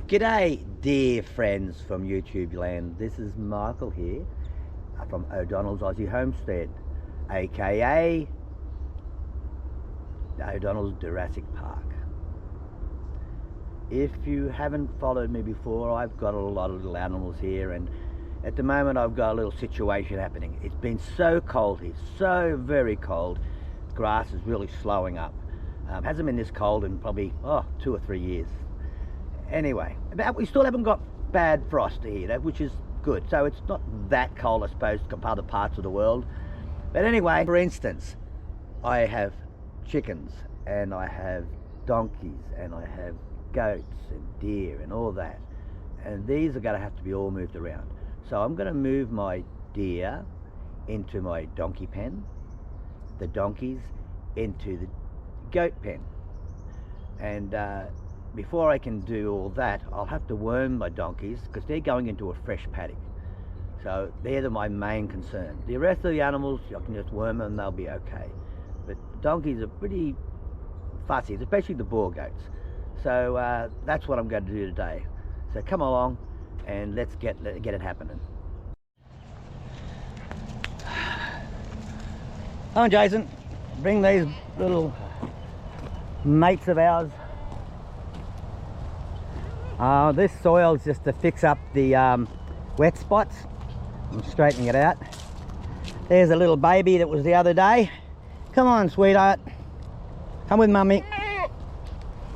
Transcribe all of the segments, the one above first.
G'day dear friends from YouTube land. This is Michael here from O'Donnell's Aussie Homestead, aka O'Donnell's Jurassic Park. If you haven't followed me before, I've got a lot of little animals here, and at the moment I've got a little situation happening. It's been so cold here, so very cold. Grass is really slowing up. Hasn't been this cold in probably 2 or 3 years. Anyway, we still haven't got bad frost here, which is good. So it's not that cold, I suppose, compared to other parts of the world. But anyway, for instance, I have chickens, and I have donkeys, and I have goats and deer and all that. And these are going to have to be all moved around. So I'm going to move my deer into my donkey pen, the donkeys into the goat pen. And before I can do all that, I'll have to worm my donkeys because they're going into a fresh paddock. So they're my main concern. The rest of the animals, I can just worm them and they'll be okay. But donkeys are pretty fussy, especially the boar goats. So that's what I'm going to do today. So come along and let's get it happening. Come on, Jason, bring these little mates of ours. This soil's just to fix up the wet spots. I'm straightening it out. There's a little baby that was the other day. Come on, sweetheart. Come with mummy.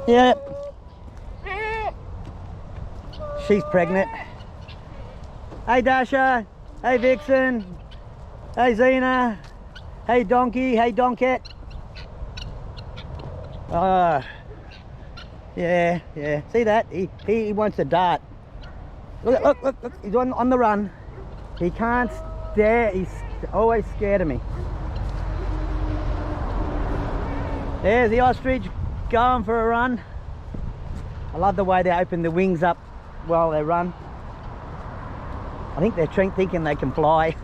Yep. She's pregnant. Hey Dasha. Hey Vixen. Hey Zena. Hey Donkey. Hey Donkette. Yeah. See that? He wants to dart. Look. He's on the run. He can't stare. He's always scared of me. There's the ostrich going for a run. I love the way they open the wings up while they run. I think they're thinking they can fly.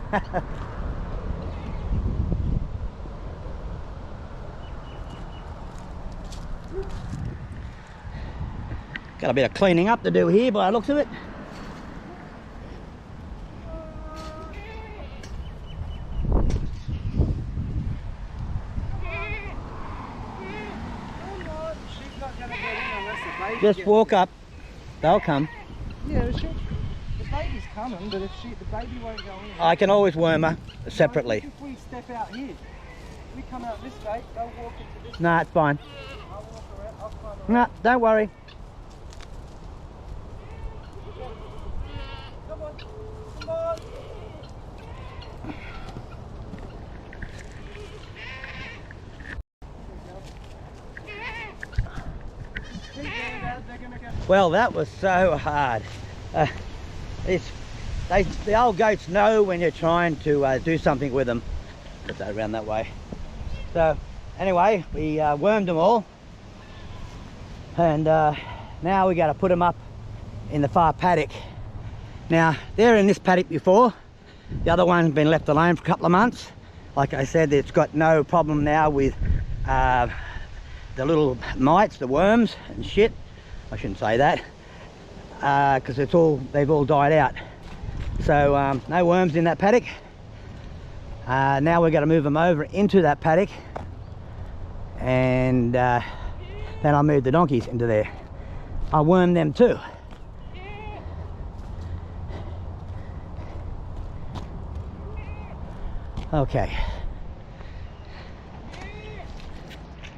Got a bit of cleaning up to do here by the looks of it. Just walk up, they'll come. Yeah, the baby's coming, but the baby won't go in. I can always worm her separately. If we step out here, we come out this gate, they'll walk into this. Nah, it's fine. I'll walk around, I'll climb around. Nah, don't worry. Come on. Well, that was so hard. The old goats know when you're trying to do something with them. Put that around that way. So anyway, we wormed them all, and now we got to put them up in the far paddock. Now they're in this paddock before. The other one's been left alone for a couple of months. Like I said, it's got no problem now with the little mites, the worms and shit. I shouldn't say that because they've all died out. So no worms in that paddock. Now we're going to move them over into that paddock, and then I'll move the donkeys into there. I'll worm them too. Okay.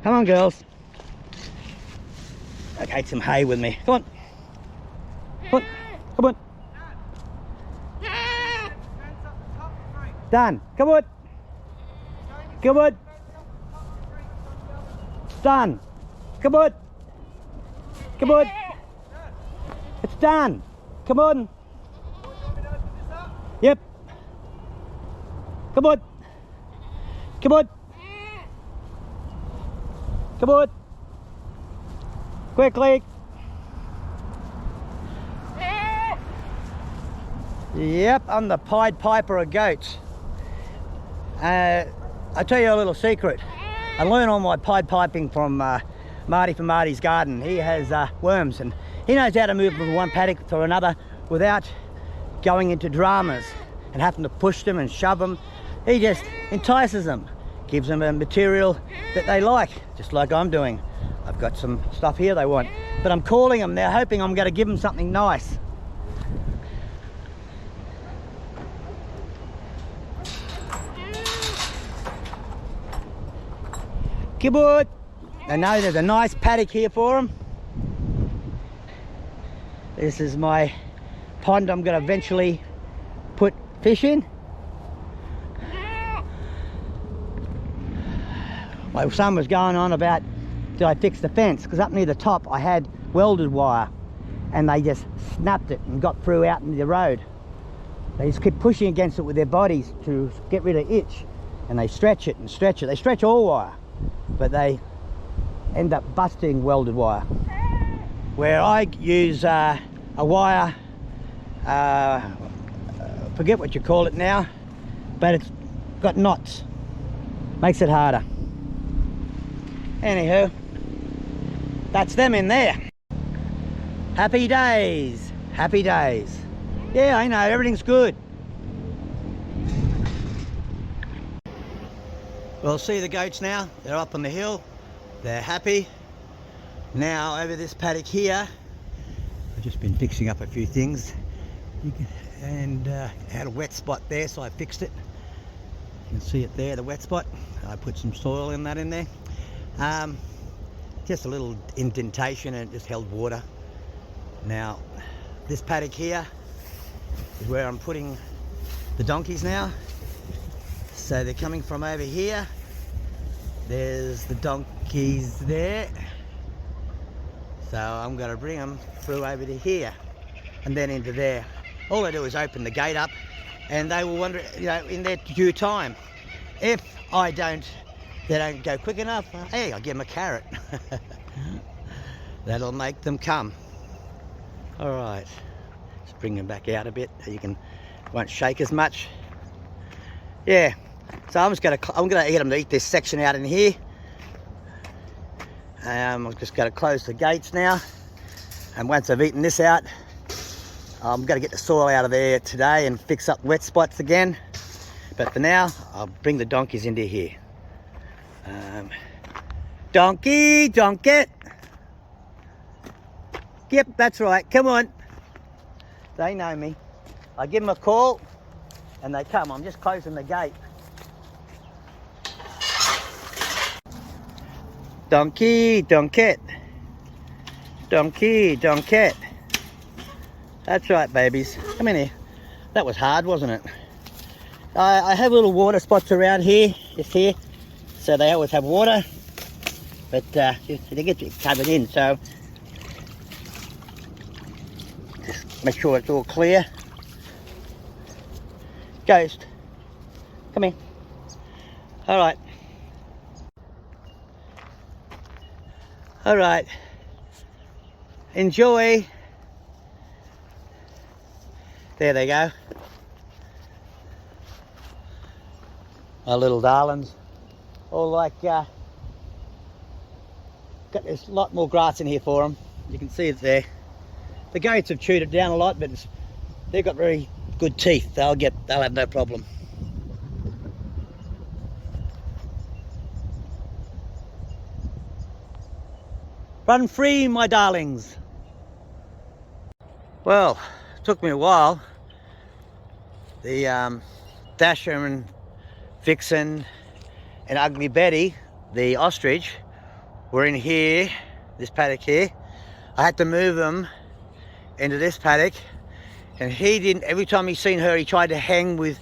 Come on, girls. Okay, some hay with me. Come on. Come on. Done. Come on. Come on. Done. Come on. Come on. It's done. Come on. Yep. Come on. Come on. Come on. Quickly. Yep, I'm the Pied Piper of goats. I'll tell you a little secret. I learned all my Pied Piping from Marty from Marty's Garden. He has worms, and He knows how to move from one paddock to another without going into dramas and having to push them and shove them. He just entices them, gives them a material that they like, just like I'm doing. I've got some stuff here they want, but I'm calling them. They're hoping I'm going to give them something nice. Kibud! They know there's a nice paddock here for them. This is my pond I'm going to eventually put fish in. My son was going on about, did I fix the fence? Because up near the top I had welded wire and they just snapped it and got through out into the road. They just keep pushing against it with their bodies to get rid of itch, and they stretch it and stretch it. They stretch all wire, but they end up busting welded wire. Where I use a wire, forget what you call it now, but it's got knots, makes it harder. Anywho, that's them in there. Happy days, happy days. Yeah, I know, everything's good. Well, see the goats now, they're up on the hill, they're happy. Now over this paddock here, I've just been fixing up a few things and had a wet spot there, so I fixed it. You can see it there, the wet spot. I put some soil in there. Just a little indentation and it just held water. Now this paddock here is where I'm putting the donkeys now. So they're coming from over here. There's the donkeys there. So I'm going to bring them through over to here and then into there. All I do is open the gate up and they will wander, you know, in their due time. If they don't go quick enough, hey, I'll give them a carrot. That'll make them come. All right, let's bring them back out a bit. Won't shake as much. Yeah, so I'm gonna get them to eat this section out in here. I'm just going to close the gates now, and once I've eaten this out, I'm going to get the soil out of there today and fix up wet spots again. But for now, I'll bring the donkeys into here. Donkey, donkey. Yep, that's right, come on. They know me. I give them a call and they come. I'm just closing the gate. Donkey, donkey. Donkey, donkey. That's right, babies. Come in here. That was hard, wasn't it? I have little water spots around here, just here. So they always have water. But they get covered in, so just make sure it's all clear. Ghost, come here. All right. All right. Enjoy. There they go. Our little darlings. All like, there's a lot more grass in here for them. You can see it there. The goats have chewed it down a lot, but they've got very good teeth. They'll have no problem. Run free, my darlings. Well, it took me a while. The Dasher and Vixen and Ugly Betty, the ostrich, were in here, this paddock here. I had to move them into this paddock, and he didn't. Every time he seen her, he tried to hang with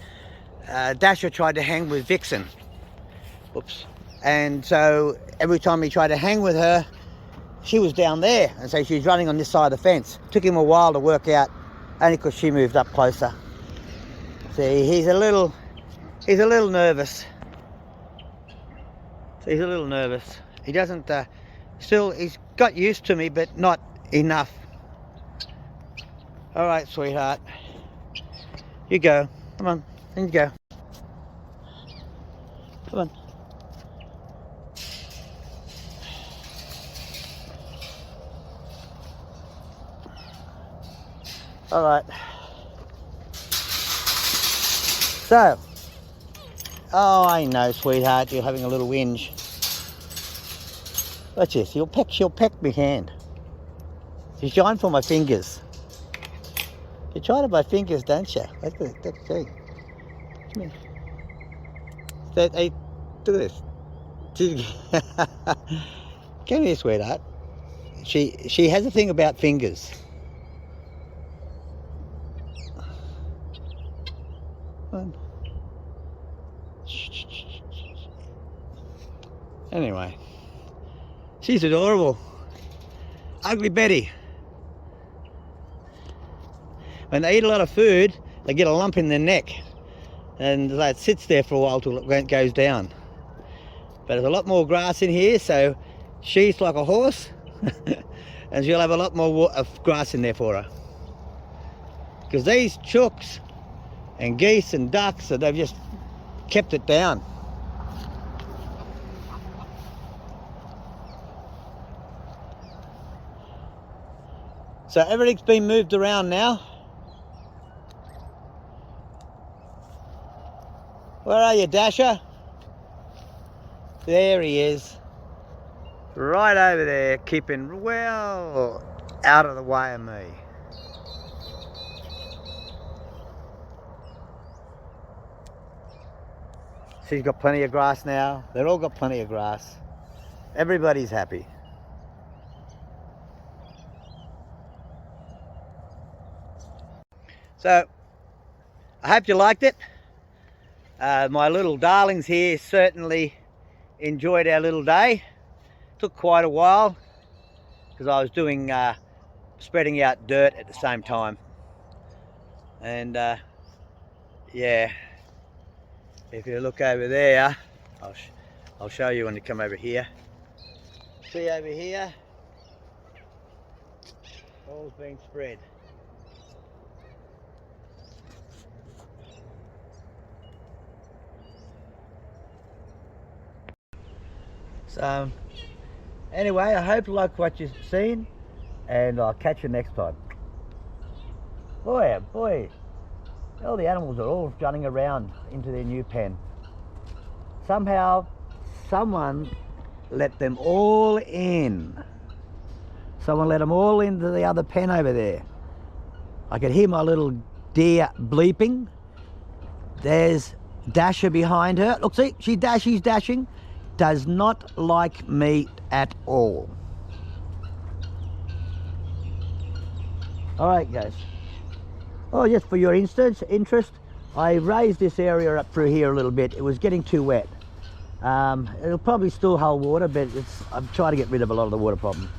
Dasher tried to hang with Vixen. Whoops. And so every time he tried to hang with her, she was down there, and so she was running on this side of the fence. It took him a while to work out, only because she moved up closer. See, he's a little nervous. So he's a little nervous. He doesn't, he's got used to me, but not enough. All right, sweetheart. You go. Come on, in you go. Come on. All right. So, oh, I know, sweetheart, you're having a little whinge. Watch this, she'll peck my hand. She's trying for my fingers. You try to my fingers, don't you? Look at that thing. Come here. Hey, look at this. Come here, sweetheart. She has a thing about fingers. Anyway, she's adorable. Ugly Betty. When they eat a lot of food, they get a lump in their neck, and it sits there for a while till it goes down. But there's a lot more grass in here, so she's like a horse, and she'll have a lot more grass in there for her. Because these chooks and geese and ducks, they've just kept it down. So everything's been moved around now. Where are you, Dasher? There he is. Right over there, keeping well out of the way of me. She's got plenty of grass now. They've all got plenty of grass. Everybody's happy. So, I hope you liked it. My little darlings here certainly enjoyed our little day. Took quite a while because I was doing spreading out dirt at the same time. And yeah, if you look over there, I'll show you when you come over here. See over here, all's been spread. So anyway, I hope you like what you've seen, and I'll catch you next time. Boy, oh boy, all the animals are all running around into their new pen. Somehow, someone let them all in. Someone let them all into the other pen over there. I could hear my little deer bleeping. There's Dasher behind her. Look, see, she's dashing. Does not like me at all. All right, guys. Oh, just for your interest, I raised this area up through here a little bit. It was getting too wet. It'll probably still hold water, but I'm trying to get rid of a lot of the water problem.